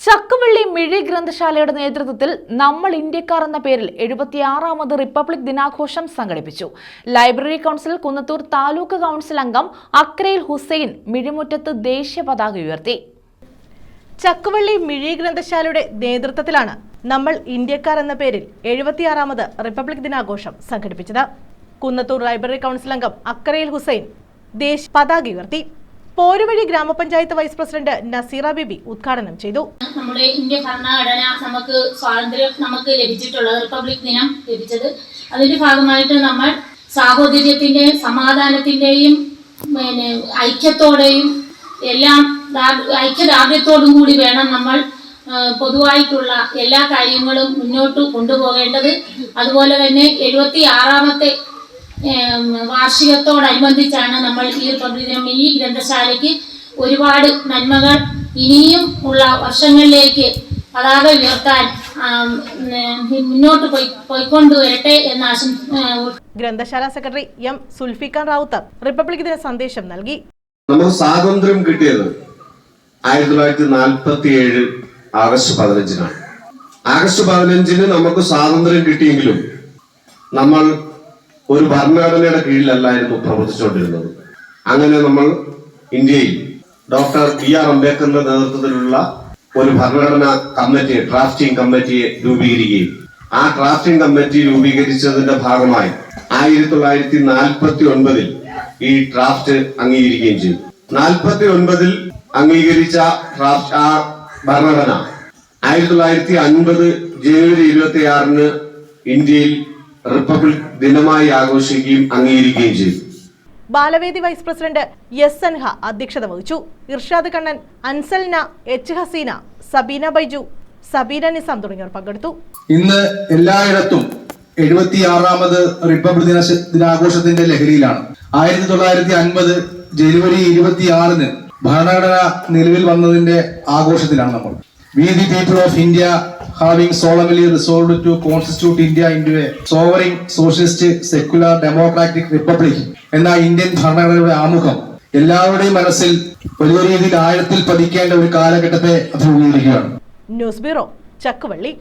ചക്കുവള്ളി മിഴി ഗ്രന്ഥശാലയുടെ നേതൃത്വത്തിൽ നമ്മൾ ഇന്ത്യക്കാർ എന്ന പേരിൽ 76ാമത് റിപ്പബ്ലിക് ദിനാഘോഷം സംഘടിപ്പിച്ചു. Library council Kunnathur taluk council അംഗം അക്രയിൽ ഹുസൈൻ മിഴിമുറ്റത്ത് ദേശീയ പതാക ഉയർത്തി. ചക്കുവള്ളി മിഴി ഗ്രന്ഥശാലയുടെ നേതൃത്വത്തിലാണ് നമ്മൾ ഇന്ത്യക്കാർ എന്ന പേരിൽ 76ാമത് റിപ്പബ്ലിക് ദിനാഘോഷം സംഘടിപ്പിച്ചത്. കുന്നത്തൂർ ലൈബ്രറി കൗൺസിൽ അംഗം അക്രയിൽ ഹുസൈൻ ദേശീയ പതാക ഉയർത്തി. പോരുവഴി ഗ്രാമപഞ്ചായത്ത് വൈസ് പ്രസിഡന്റ് നസീറ ബിബി ഉദ്ഘാടനം ചെയ്തു. നമ്മുടെ ഇന്ത്യ ഭരണഘടന നമുക്ക് സ്വാതന്ത്ര്യം ലഭിച്ചിട്ടുള്ളത് റിപ്പബ്ലിക് ദിനം ലഭിച്ചത്. അതിന്റെ ഭാഗമായിട്ട് നമ്മൾ സാഹോദര്യത്തിന്റെയും സമാധാനത്തിന്റെയും ഐക്യത്തോടെയും എല്ലാം ഐക്യദാർഢ്യത്തോടും കൂടി വേണം നമ്മൾ പൊതുവായിട്ടുള്ള എല്ലാ കാര്യങ്ങളും മുന്നോട്ട് കൊണ്ടുപോകേണ്ടത്. അതുപോലെ തന്നെ 76ാമത്തെ വാർഷികത്തോടനുബന്ധിച്ചാണ് നമ്മൾ ഈ റിപ്പബ്ലിക് ദിനം ഈ ഗ്രന്ഥശാലയ്ക്ക് ഒരുപാട് നന്മകൾ ഇനിയും ഉള്ള വർഷങ്ങളിലേക്ക് പതാക ഉയർത്താൻ മുന്നോട്ട് പോയിക്കൊണ്ടുവരട്ടെ എന്ന ഗ്രന്ഥശാല secretary M Sulfikhan Rawther republic ദിന സന്ദേശം നൽകി. നമുക്ക് സ്വാതന്ത്ര്യം കിട്ടിയത് 1947 ആഗസ്റ്റ് 15-നാണ്. ആഗസ്റ്റ് 15-ന് നമുക്ക് സ്വാതന്ത്ര്യം കിട്ടിയെങ്കിലും നമ്മൾ ഒരു ഭരണഘടനയുടെ കീഴിലല്ലായിരുന്നു പ്രവർത്തിച്ചുകൊണ്ടിരുന്നത്. അങ്ങനെ നമ്മൾ ഇന്ത്യയിൽ ഡോക്ടർ BR അംബേദ്കറിന്റെ നേതൃത്വത്തിലുള്ള ഒരു ഭരണഘടനാ കമ്മിറ്റി, ഡ്രാഫ്റ്റിംഗ് കമ്മിറ്റിയെ രൂപീകരിക്കുകയും ആ ഡ്രാഫ്റ്റിംഗ് കമ്മിറ്റി രൂപീകരിച്ചതിന്റെ ഭാഗമായി 1949-ൽ ഈ ഡ്രാഫ്റ്റ് അംഗീകരിക്കുകയും ചെയ്തു. 49-ൽ അംഗീകരിച്ച ഡ്രാഫ്റ്റ് ആ ഭരണഘടന 1950 ജനുവരി 26-ന് ഇന്ത്യയിൽ റിപ്പബ്ലിക് ദിനമായി ആഘോഷിക്കുകയും അംഗീകരിക്കുകയും ചെയ്തു. ബാലവേദി വൈസ് പ്രസിഡന്റ് എസ് അൻഹ അധ്യക്ഷത വഹിച്ചു. ഇർഷാദ് കണ്ണൻ, അൻസൽന, എച്ച് ഹസീന, സബീന ബൈജു, സബീന നിസാം തുടങ്ങിയവർ പങ്കെടുത്തു. ഇന്ന് എല്ലായിടത്തും 76ാമത് റിപ്പബ്ലിക് ദിനാഘോഷത്തിന്റെ ലഹരിയിലാണ്. 1950 ജനുവരി 26-ന് ഭരണഘടന നിലവിൽ വന്നതിന്റെ ആഘോഷത്തിലാണ് നമ്മൾ. We the people of India having solemnly resolved to constitute India into a sovereign, socialist, secular, democratic republic എന്ന ഇന്ത്യൻ ഭരണഘടനയുടെ ആമുഖം എല്ലാവരുടെയും മനസ്സിൽ വലിയ രീതിയിൽ ആഴത്തിൽ പതിക്കേണ്ട ഒരു കാലഘട്ടത്തെ അഭിമുഖീകരിക്കുകയാണ്. News bureau, Chakkuvalli.